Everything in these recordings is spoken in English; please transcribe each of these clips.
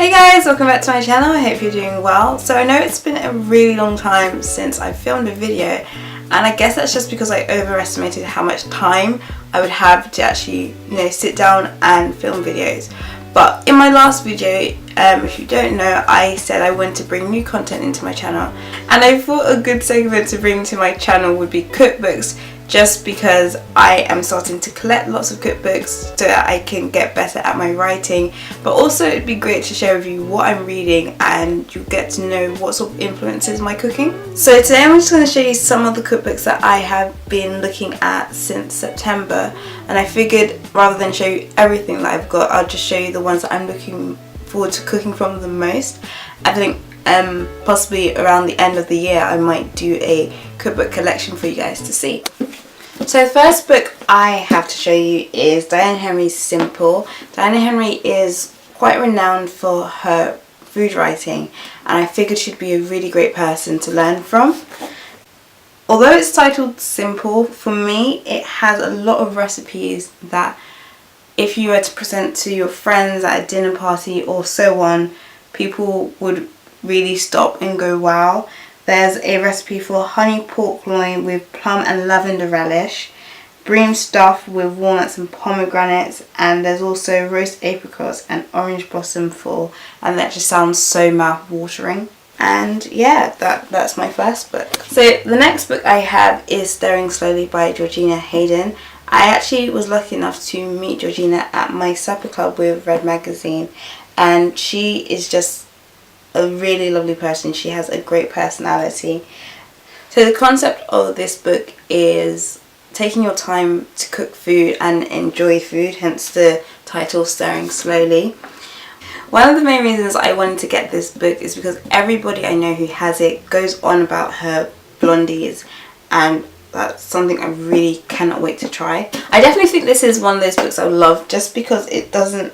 Hey guys, welcome back to my channel. I hope you're doing well. So I know it's been a really long time since I filmed a video, and I guess that's just because I overestimated how much time I would have to actually, sit down and film videos. But in my last video, if you don't know, I said I wanted to bring new content into my channel, and I thought a good segment to bring to my channel would be cookbooks, just because I am starting to collect lots of cookbooks so that I can get better at my writing, but also it'd be great to share with you what I'm reading and you get to know what sort of influences my cooking. So today I'm just going to show you some of the cookbooks that I have been looking at since September, and I figured rather than show you everything that I've got, I'll just show you the ones that I'm looking forward to cooking from the most. I think possibly around the end of the year I might do a cookbook collection for you guys to see. So the first book I have to show you is Diana Henry's Simple. Diana Henry is quite renowned for her food writing, and I figured she'd be a really great person to learn from. Although it's titled Simple, for me it has a lot of recipes that if you were to present to your friends at a dinner party or so on, people would really stop and go wow. There's a recipe for honey pork loin with plum and lavender relish, bream stuffed with walnuts and pomegranates, and there's also roast apricots and orange blossom fall, and that just sounds so mouth-watering. And yeah, that's my first book. So the next book I have is Stirring Slowly by Georgina Hayden. I actually was lucky enough to meet Georgina at my supper club with Red Magazine, and she is just a really lovely person. She has a great personality. So the concept of this book is taking your time to cook food and enjoy food, hence the title Stirring Slowly. One of the main reasons I wanted to get this book is because everybody I know who has it goes on about her blondies, and that's something I really cannot wait to try. I definitely think this is one of those books I love just because it doesn't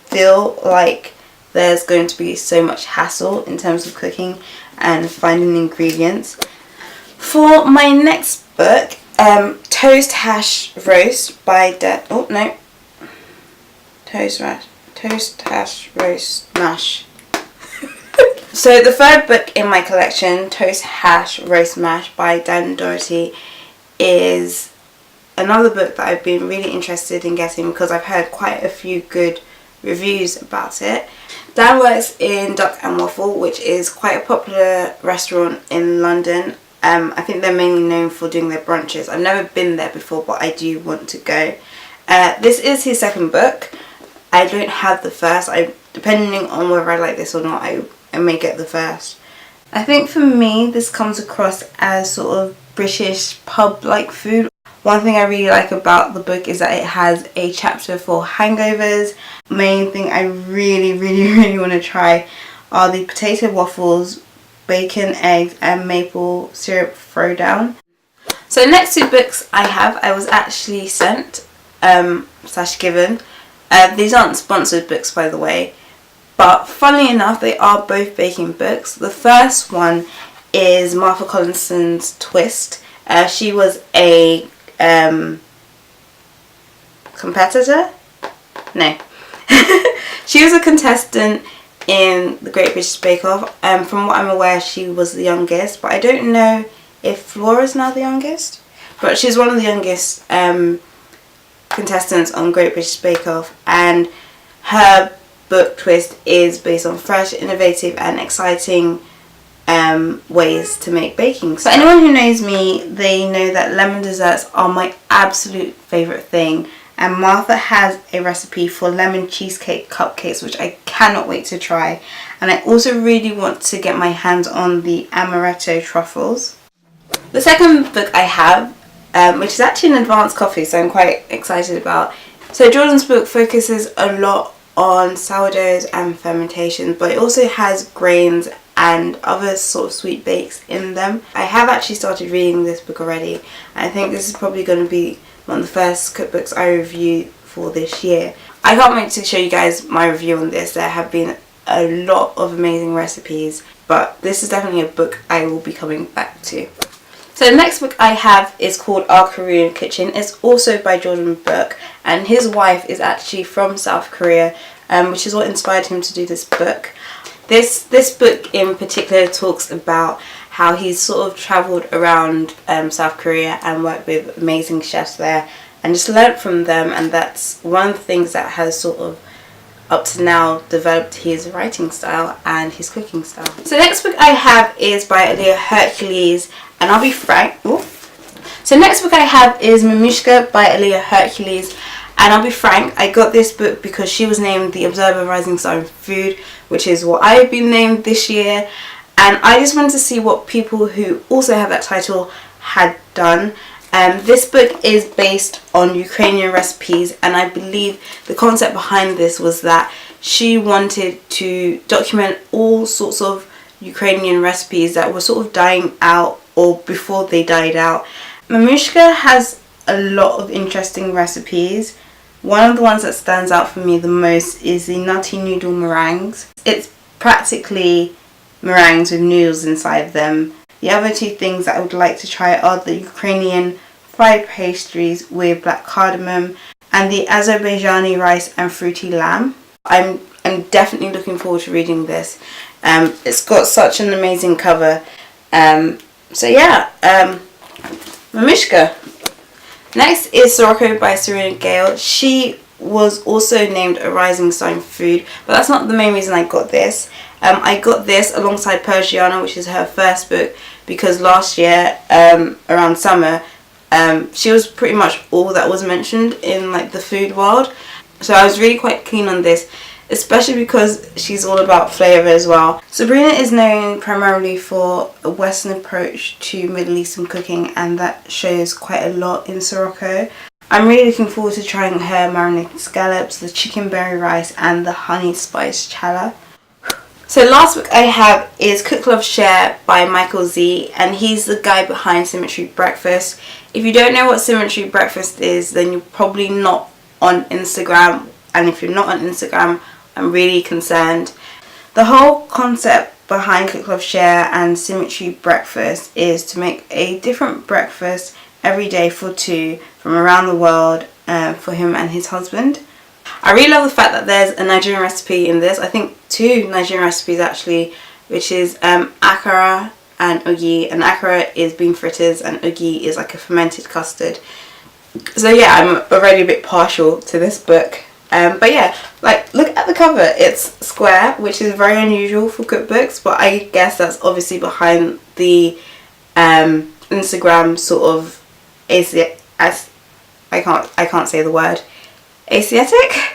feel like there's going to be so much hassle in terms of cooking and finding ingredients. For my next book, Toast Hash Roast by Toast Hash Roast Mash. So the third book in my collection, Toast Hash Roast Mash by Doherty, is another book that I've been really interested in getting because I've heard quite a few good reviews about it. Dan works in Duck and Waffle, which is quite a popular restaurant in London. I think they're mainly known for doing their brunches. I've never been there before, but I do want to go. This is his second book. I don't have the first. Depending on whether I like this or not, I may get the first. I think for me this comes across as sort of British pub-like food. One thing I really like about the book is that it has a chapter for hangovers. Main thing I really want to try are the potato waffles, bacon, eggs and maple syrup throwdown. So the next two books I was actually sent / given. These aren't sponsored books, by the way, but funnily enough they are both baking books. The first one is Martha Collison's Twist. She was a competitor? No. She was a contestant in the Great British Bake Off. From what I'm aware, she was the youngest, but I don't know if Flora's now the youngest. But she's one of the youngest contestants on Great British Bake Off, and her book Twist is based on fresh, innovative and exciting ways to make baking. So anyone who knows me, they know that lemon desserts are my absolute favourite thing, and Martha has a recipe for lemon cheesecake cupcakes which I cannot wait to try, and I also really want to get my hands on the amaretto truffles. The second book I have, which is actually an advanced coffee, so I'm quite excited about. So Jordan's book focuses a lot on sourdoughs and fermentation, but it also has grains and other sort of sweet bakes in them. I have actually started reading this book already. I think this is probably going to be one of the first cookbooks I review for this year. I can't wait to show you guys my review on this. There have been a lot of amazing recipes, but this is definitely a book I will be coming back to. So the next book I have is called Our Korean Kitchen. It's also by Jordan Bourke, and his wife is actually from South Korea, which is what inspired him to do this book. This book in particular talks about how he's sort of travelled around South Korea and worked with amazing chefs there and just learnt from them, and that's one of the things that has sort of up to now developed his writing style and his cooking style. So the next book I have is by Olia, Hercules, and I'll be frank. So next book I have is Mamushka by Olia, Hercules, and I'll be frank, I got this book because she was named the Observer Rising Star in Food, which is what I've been named this year, and I just wanted to see what people who also have that title had done. This book is based on Ukrainian recipes, and I believe the concept behind this was that she wanted to document all sorts of Ukrainian recipes that were sort of dying out or before they died out. Mamushka has a lot of interesting recipes. One of the ones that stands out for me the most is the nutty noodle meringues. It's practically meringues with noodles inside them. The other two things that I would like to try are the Ukrainian fried pastries with black cardamom and the Azerbaijani rice and fruity lamb. I'm definitely looking forward to reading this. It's got such an amazing cover. So yeah, Mamushka. Next is Sirocco by Sabrina Ghayour. She was also named a Rising Star in Food, but that's not the main reason I got this. I got this alongside Georgina, which is her first book, because last year around summer she was pretty much all that was mentioned in like the food world, so I was really quite keen on this, especially because she's all about flavour as well. Sabrina is known primarily for a Western approach to Middle Eastern cooking, and that shows quite a lot in Sirocco. I'm really looking forward to trying her marinated scallops, the chicken berry rice and the honey spice challah. So last book I have is Cook, Love, Share by Michael Z, and he's the guy behind Symmetry Breakfast. If you don't know what Symmetry Breakfast is, then you're probably not on Instagram, and if you're not on Instagram, I'm really concerned. The whole concept behind Cook, Love, Share and Symmetry Breakfast is to make a different breakfast every day for two from around the world for him and his husband. I really love the fact that there's a Nigerian recipe in this. I think two Nigerian recipes actually, which is akara and ogi, and akara is bean fritters and ogi is like a fermented custard. So yeah, I'm already a bit partial to this book. But yeah, like look at the cover. It's square, which is very unusual for cookbooks, but I guess that's obviously behind the Instagram sort of I can't say the word. Asiatic?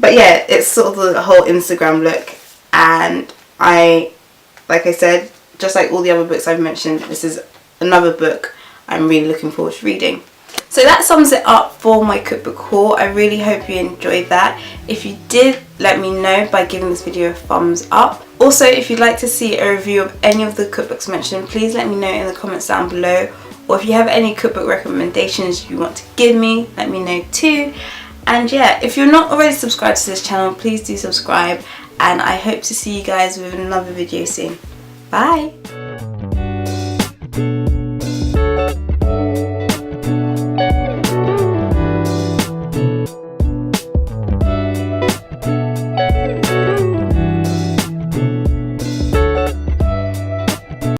But yeah, it's sort of the whole Instagram look, and like I said, just like all the other books I've mentioned, this is another book I'm really looking forward to reading. So that sums it up for my cookbook haul. I really hope you enjoyed that. If you did, let me know by giving this video a thumbs up. Also, if you'd like to see a review of any of the cookbooks mentioned, please let me know in the comments down below. Or if you have any cookbook recommendations you want to give me, let me know too. And yeah, if you're not already subscribed to this channel, please do subscribe. And I hope to see you guys with another video soon. Bye!